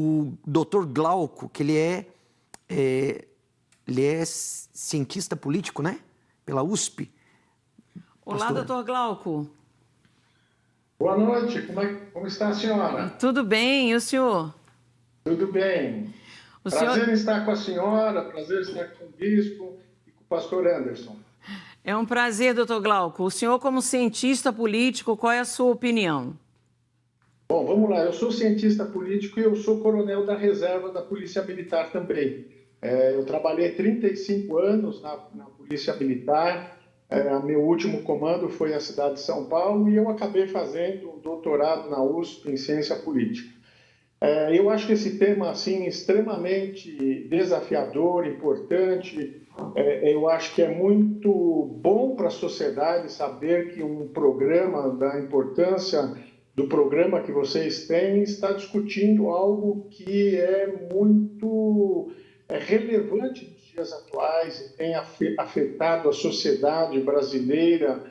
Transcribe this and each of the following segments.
o Dr. Glauco, que ele é cientista político, né? Pela USP. Olá, Pastor. doutor Glauco. Boa noite, como está a senhora? Tudo bem, e o senhor? Tudo bem. Prazer em estar com a senhora, prazer em estar com o bispo e com o pastor Anderson. É um prazer, doutor Glauco. O senhor, como cientista político, qual é a sua opinião? Bom, vamos lá. Eu sou cientista político e eu sou coronel da reserva da Polícia Militar também. Eu trabalhei 35 anos na Polícia Militar. Meu último comando foi a cidade de São Paulo e eu acabei fazendo um doutorado na USP em ciência política. Eu acho que esse tema assim extremamente desafiador, importante. Eu acho que é muito bom para a sociedade saber que um programa da importância do programa que vocês têm está discutindo algo que é muito relevante nos dias atuais e tem afetado a sociedade brasileira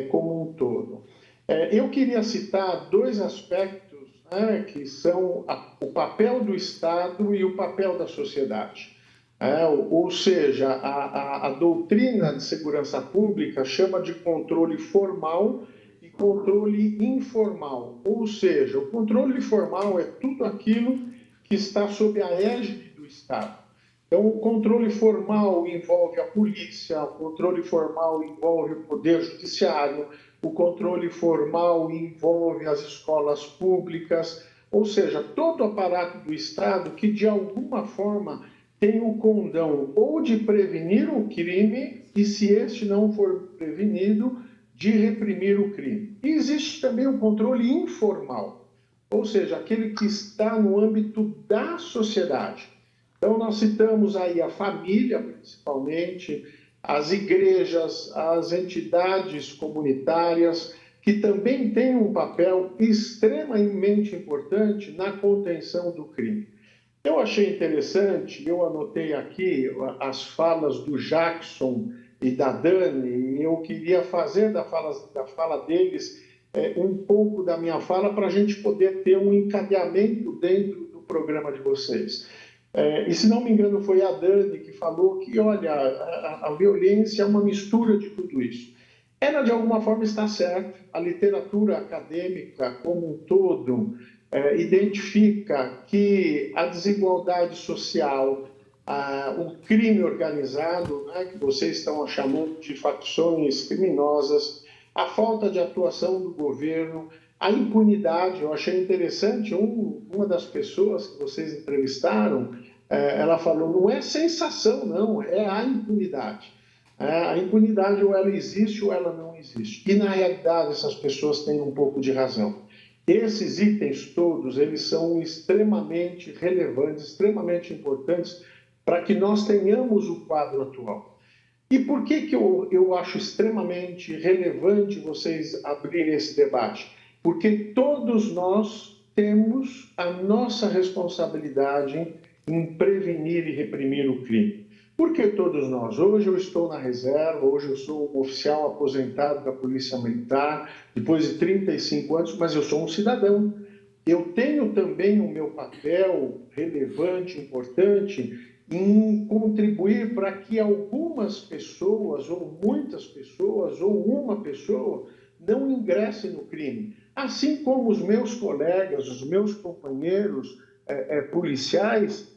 como um todo. Eu queria citar dois aspectos, né, que são o papel do Estado e o papel da sociedade. Ou seja, a doutrina de segurança pública chama de controle formal e controle informal. Ou seja, o controle formal é tudo aquilo que está sob a égide do Estado. Então, o controle formal envolve a polícia, o controle formal envolve o poder judiciário, o controle formal envolve as escolas públicas, ou seja, todo o aparato do Estado que, de alguma forma, tem o condão ou de prevenir o crime e, se este não for prevenido, de reprimir o crime. E existe também o controle informal, ou seja, aquele que está no âmbito da sociedade. Então, nós citamos aí a família, principalmente, as igrejas, as entidades comunitárias, que também têm um papel extremamente importante na contenção do crime. Eu achei interessante, eu anotei aqui as falas do Jackson e da Dani, e eu queria fazer da fala deles um pouco da minha fala para a gente poder ter um encadeamento dentro do programa de vocês. E, se não me engano, foi a Dani que falou que, olha, a violência é uma mistura de tudo isso. Ela, de alguma forma, está certa. A literatura acadêmica, como um todo, identifica que a desigualdade social, o crime organizado, né, que vocês estão chamando de facções criminosas, a falta de atuação do governo, a impunidade. Eu achei interessante, uma das pessoas que vocês entrevistaram, ela falou, não é sensação, não, é a impunidade. A impunidade ou ela existe ou ela não existe. E, na realidade, essas pessoas têm um pouco de razão. Esses itens todos, eles são extremamente relevantes, extremamente importantes para que nós tenhamos o quadro atual. E por que eu acho extremamente relevante vocês abrirem esse debate? Porque todos nós temos a nossa responsabilidade em prevenir e reprimir o crime. Por que todos nós? Hoje eu estou na reserva, hoje eu sou um oficial aposentado da Polícia Militar, depois de 35 anos, mas eu sou um cidadão. Eu tenho também o meu papel relevante, importante, em contribuir para que algumas pessoas, ou muitas pessoas, ou uma pessoa, não ingresse no crime. Assim como os meus colegas, os meus companheiros policiais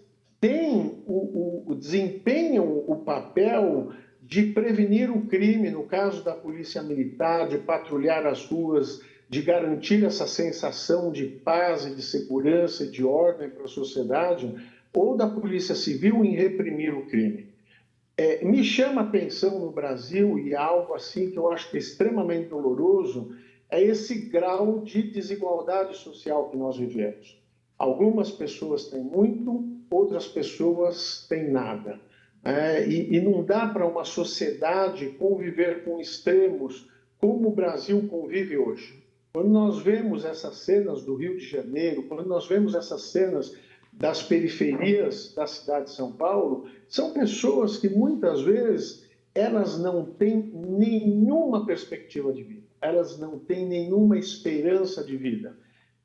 desempenham o papel de prevenir o crime, no caso da Polícia Militar, de patrulhar as ruas, de garantir essa sensação de paz e de segurança e de ordem para a sociedade, ou da Polícia Civil em reprimir o crime. Me chama a atenção no Brasil, e algo assim que eu acho que é extremamente doloroso, é esse grau de desigualdade social que nós vivemos. Algumas pessoas têm muito, outras pessoas têm nada. E não dá para uma sociedade conviver com extremos como o Brasil convive hoje. Quando nós vemos essas cenas do Rio de Janeiro, quando nós vemos essas cenas das periferias da cidade de São Paulo, são pessoas que muitas vezes elas não têm nenhuma perspectiva de vida, elas não têm nenhuma esperança de vida.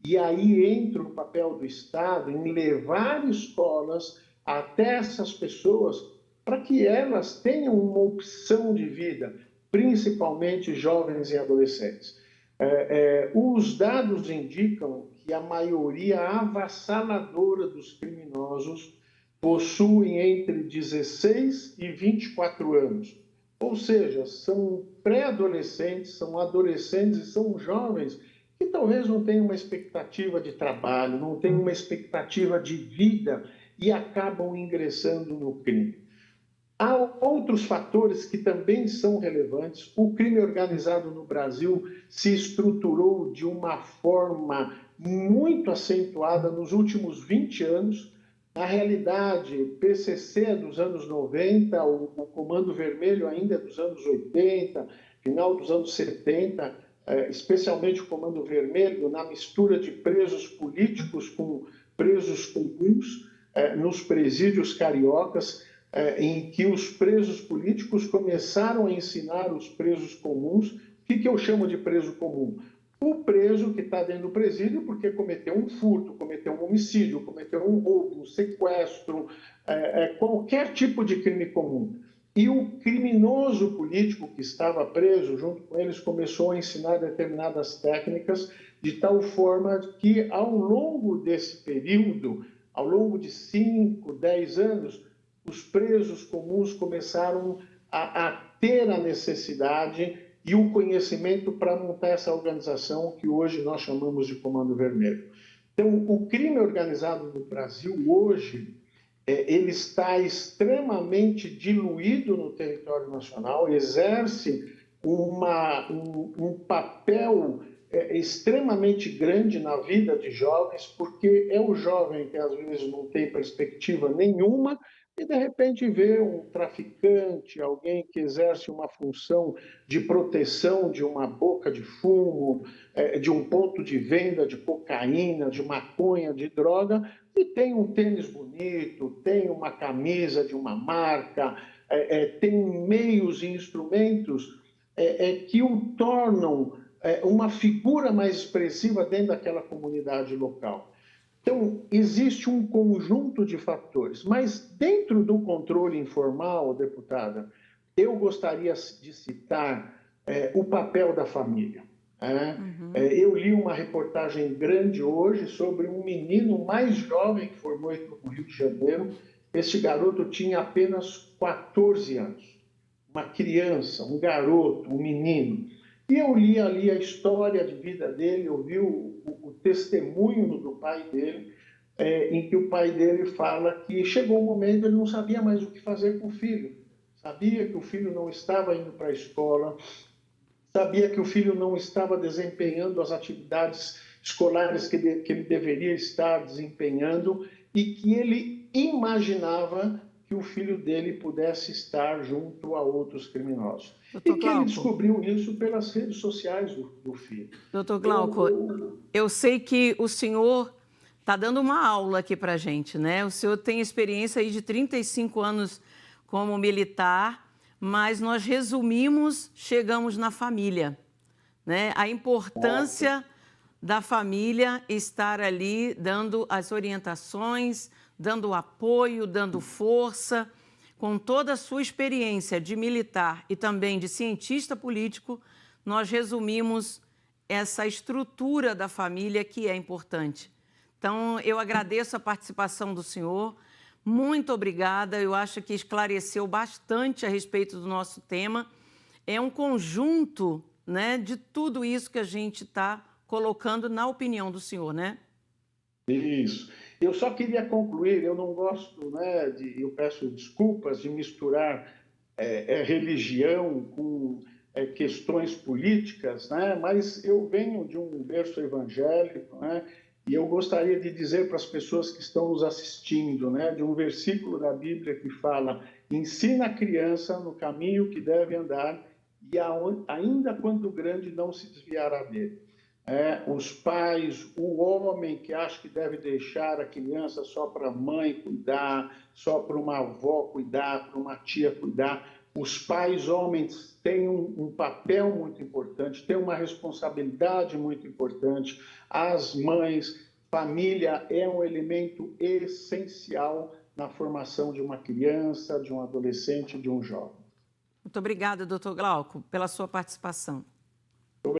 E aí entra o papel do Estado em levar escolas até essas pessoas para que elas tenham uma opção de vida, principalmente jovens e adolescentes. Os dados indicam que a maioria avassaladora dos criminosos possuem entre 16 e 24 anos. Ou seja, são pré-adolescentes, são adolescentes e são jovens que talvez não tenham uma expectativa de trabalho, não tenham uma expectativa de vida e acabam ingressando no crime. Há outros fatores que também são relevantes. O crime organizado no Brasil se estruturou de uma forma muito acentuada nos últimos 20 anos. Na realidade, PCC é dos anos 90, o Comando Vermelho ainda é dos anos 80, final dos anos 70, especialmente o Comando Vermelho, na mistura de presos políticos com presos comuns, nos presídios cariocas, em que os presos políticos começaram a ensinar os presos comuns. O que eu chamo de preso comum? O preso que está dentro do presídio porque cometeu um furto, cometeu um homicídio, cometeu um roubo, um sequestro, qualquer tipo de crime comum. E o criminoso político que estava preso, junto com eles, começou a ensinar determinadas técnicas de tal forma que, ao longo desse período, ao longo de 5, 10 anos, os presos comuns começaram a ter a necessidade e o conhecimento para montar essa organização que hoje nós chamamos de Comando Vermelho. Então, o crime organizado no Brasil hoje, ele está extremamente diluído no território nacional, exerce um papel extremamente grande na vida de jovens, porque é o jovem que às vezes não tem perspectiva nenhuma e de repente vê um traficante, alguém que exerce uma função de proteção de uma boca de fumo, de um ponto de venda de cocaína, de maconha, de droga, e tem um tênis bonito, tem uma camisa de uma marca, tem meios e instrumentos que o tornam uma figura mais expressiva dentro daquela comunidade local. Então, existe um conjunto de fatores, mas dentro do controle informal, deputada, eu gostaria de citar o papel da família. Eu li uma reportagem grande hoje sobre um menino mais jovem que formou no Rio de Janeiro. Este garoto tinha apenas 14 anos. Uma criança, um garoto, um menino. E eu li ali a história de vida dele, eu vi o testemunho do pai dele, em que o pai dele fala que chegou um momento ele não sabia mais o que fazer com o filho. Sabia que o filho não estava indo para a escola, sabia que o filho não estava desempenhando as atividades escolares que ele deveria estar desempenhando e que ele imaginava que o filho dele pudesse estar junto a outros criminosos. Doutor E que Glauco, ele descobriu isso pelas redes sociais do filho. Doutor Glauco, eu sei que o senhor está dando uma aula aqui para a gente, né? O senhor tem experiência aí de 35 anos como militar, mas nós resumimos, chegamos na família, né? A importância da família estar ali dando as orientações, dando apoio, dando força. Com toda a sua experiência de militar e também de cientista político, nós resumimos essa estrutura da família que é importante. Então, eu agradeço a participação do senhor. Muito obrigada. Eu acho que esclareceu bastante a respeito do nosso tema. É um conjunto, né, de tudo isso que a gente está colocando na opinião do senhor, né? Isso. Eu só queria concluir, eu não gosto, né, eu peço desculpas de misturar religião com questões políticas, né, mas eu venho de um berço evangélico, né, e eu gostaria de dizer para as pessoas que estão nos assistindo, né, de um versículo da Bíblia que fala: ensina a criança no caminho que deve andar e ainda quando grande não se desviará dele. Os pais, o homem que acha que deve deixar a criança só para a mãe cuidar, só para uma avó cuidar, para uma tia cuidar, Os pais homens têm um papel muito importante, têm uma responsabilidade muito importante. As mães, família é um elemento essencial na formação de uma criança, de um adolescente, de um jovem. Muito obrigada, doutor Glauco, pela sua participação.